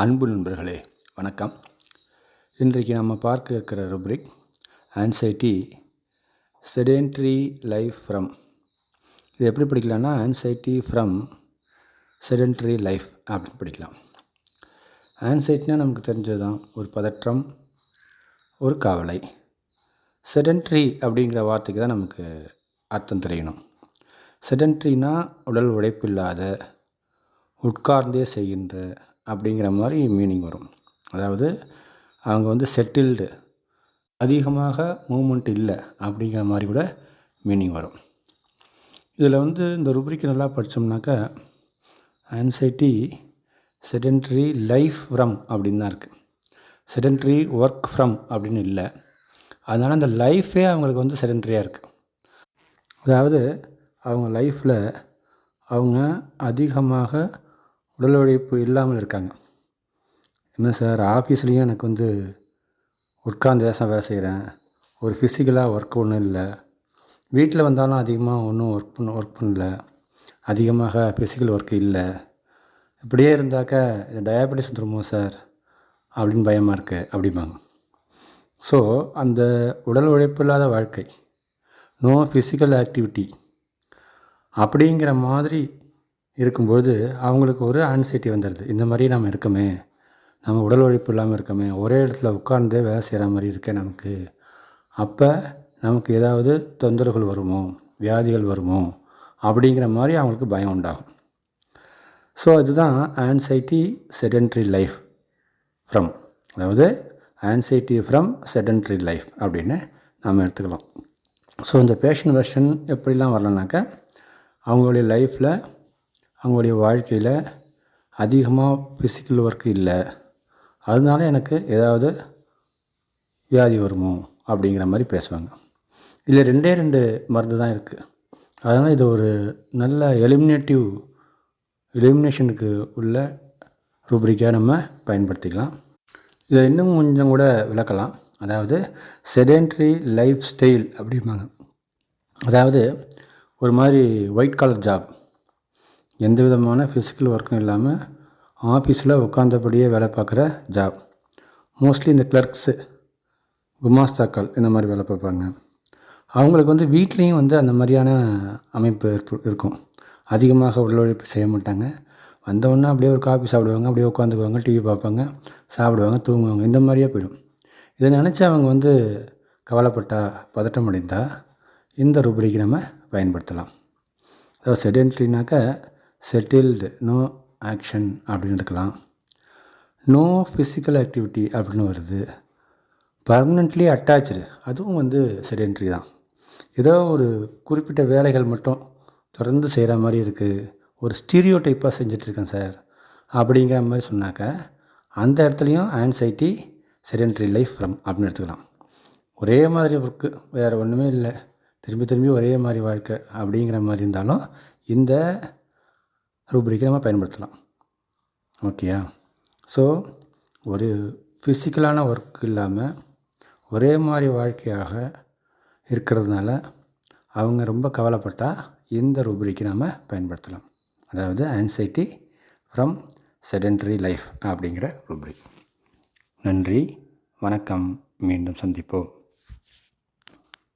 அன்பு நண்பர்களே வணக்கம். இன்றைக்கு நம்ம பார்க்க இருக்கிற ருப்ரிக் ஆன்சைட்டி செடென்ட்ரி லைஃப் ஃப்ரம். இது எப்படி படிக்கலாம்னா ஆன்சைட்டி ஃப்ரம் செடென்ட்ரி லைஃப் அப்படின்னு படிக்கலாம். ஆன்சைட்டினா நமக்கு தெரிஞ்சது தான், ஒரு பதற்றம், ஒரு கவலை. செடென்ட்ரி அப்படிங்கிற வார்த்தைக்கு தான் நமக்கு அர்த்தம் தெரியணும். செடென்ட்ரினா உடல் உழைப்பில்லாத, உட்கார்ந்தே செய்கின்ற அப்படிங்கிற மாதிரி மீனிங் வரும். அதாவது அவங்க செட்டில்டு, அதிகமாக மூமெண்ட் இல்லை அப்படிங்கிற மாதிரி கூட மீனிங் வரும். இதில் இந்த ருப்ரிக் நல்லா படித்தோம்னாக்கா ஆன்சைட்டி செடென்ட்ரி லைஃப் ஃப்ரம் அப்படின்னு தான் இருக்குது. செடென்ட்ரி ஒர்க் ஃப்ரம் அப்படின்னு இல்லை. அதனால் அந்த லைஃபே அவங்களுக்கு செடென்ட்ரியாக இருக்குது. அதாவது அவங்க லைஃப்பில் அவங்க அதிகமாக உடல் உழைப்பு இல்லாமல் இருக்காங்க. என்ன சார், ஆஃபீஸ்லேயும் எனக்கு உட்கார்ந்து வேலை செய்கிறேன், ஒரு ஃபிசிக்கலாக ஒர்க் ஒன்றும் இல்லை. வீட்டில் வந்தாலும் அதிகமாக ஒன்றும் ஒர்க் பண்ணல, அதிகமாக ஃபிசிக்கல் ஒர்க் இல்லை. இப்படியே இருந்தாக்கா இது டயாபெட்டிஸ் வந்துருமோ சார் அப்படின்னு பயமாக இருக்குது அப்படிம்பாங்க. ஸோ அந்த உடல் உழைப்பு இல்லாத வாழ்க்கை, நோ ஃபிசிக்கல் ஆக்டிவிட்டி அப்படிங்கிற மாதிரி இருக்கும்பொழுது அவங்களுக்கு ஒரு ஆன்சைட்டி வந்துடுது. இந்த மாதிரி நம்ம இருக்கமே, நம்ம உடல் உழைப்பு இல்லாமல் இருக்கமே, ஒரே இடத்துல உட்கார்ந்தே வேலை செய்கிற மாதிரி இருக்கே நமக்கு, அப்போ நமக்கு ஏதாவது தொந்தரவுகள் வருமோ, வியாதிகள் வருமோ அப்படிங்கிற மாதிரி அவங்களுக்கு பயம் உண்டாகும். ஸோ இதுதான் ஆன்சைட்டி செடென்ட்ரி லைஃப் ஃப்ரம், அதாவது ஆன்சைட்டி ஃப்ரம் செடென்ட்ரி லைஃப் அப்படின்னு நாம் எடுத்துக்கலாம். ஸோ இந்த பேஷண்ட் வெர்ஷன் எப்படிலாம் வரலனாக்கா, அவங்களுடைய லைஃப்பில், அவங்களுடைய வாழ்க்கையில் அதிகமாக ஃபிசிக்கல் ஒர்க் இல்லை, அதனால எனக்கு ஏதாவது வியாதி வருமோ அப்படிங்கிற மாதிரி பேசுவாங்க. இதில் ரெண்டு மருந்து தான் இருக்குது. அதனால் இது ஒரு நல்ல எலிமினேஷனுக்கு உள்ள ரூப்ரிக்காக நம்ம பயன்படுத்திக்கலாம். இதை இன்னும் கொஞ்சம் கூட விளக்கலாம். அதாவது செடென்ட்ரி லைஃப் ஸ்டைல் அப்படிம்பாங்க. அதாவது ஒரு மாதிரி ஒயிட் காலர் ஜாப், எந்த விதமான ஃபிசிக்கல் ஒர்க்கும் இல்லாமல் ஆஃபீஸில் உட்காந்தபடியே வேலை பார்க்குற ஜாப். மோஸ்ட்லி இந்த கிளர்க்ஸு, குமாஸ்தாக்கள் இந்த மாதிரி வேலை பார்ப்பாங்க. அவங்களுக்கு வீட்லேயும் அந்த மாதிரியான அமைப்பு இருக்கும். அதிகமாக உடல் உழைப்பு செய்ய மாட்டாங்க. வந்தவுடனே அப்படியே ஒரு காஃபி சாப்பிடுவாங்க, அப்படியே உட்காந்துக்குவாங்க, டிவி பார்ப்பாங்க, சாப்பிடுவாங்க, தூங்குவாங்க, இந்த மாதிரியே போயிடும். இதை நினச்சி அவங்க கவலைப்பட்டா, பதட்டம் அடைந்தால் இந்த ரூப்ரிக்கு நம்ம பயன்படுத்தலாம். அதாவது செடென்ட்ரினாக்கா செட்டில்டு, நோ ஆக்ஷன் அப்படின்னு எடுக்கலாம். நோ ஃபிசிக்கல் ஆக்டிவிட்டி அப்படின்னு வருது. பர்மனெண்ட்லி அட்டாச்சு, அதுவும் செடென்ட்ரி தான். ஏதோ ஒரு குறிப்பிட்ட வேலைகள் மட்டும் தொடர்ந்து செய்கிற மாதிரி இருக்குது, ஒரு ஸ்டீரியோ டைப்பாக செஞ்சிட்ருக்கேன் சார் அப்படிங்கிற மாதிரி சொன்னாக்கா, அந்த இடத்துலையும் ஆன்சைட்டி செடென்ட்ரி லைஃப் ஃப்ரம் அப்படின்னு எடுத்துக்கலாம். ஒரே மாதிரி ஒர்க்கு, வேறு ஒன்றுமே இல்லை, திரும்பி ஒரே மாதிரி வாழ்க்கை அப்படிங்கிற மாதிரி இருந்தாலும் இந்த ரூப்ரிக்கை நம்ம பயன்படுத்தலாம். ஓகேயா? ஸோ ஒரு ஃபிசிக்கலான ஒர்க் இல்லாமல் ஒரே மாதிரி வாழ்க்கையாக இருக்கிறதுனால அவங்க ரொம்ப கவலைப்பட்டால் இந்த ரூப்ரிக்கை நாம் பயன்படுத்தலாம். அதாவது ஆன்சைட்டி ஃப்ரம் செடென்ட்ரி லைஃப் அப்படிங்கிற ரூப்ரிக். நன்றி, வணக்கம், மீண்டும் சந்திப்போம்.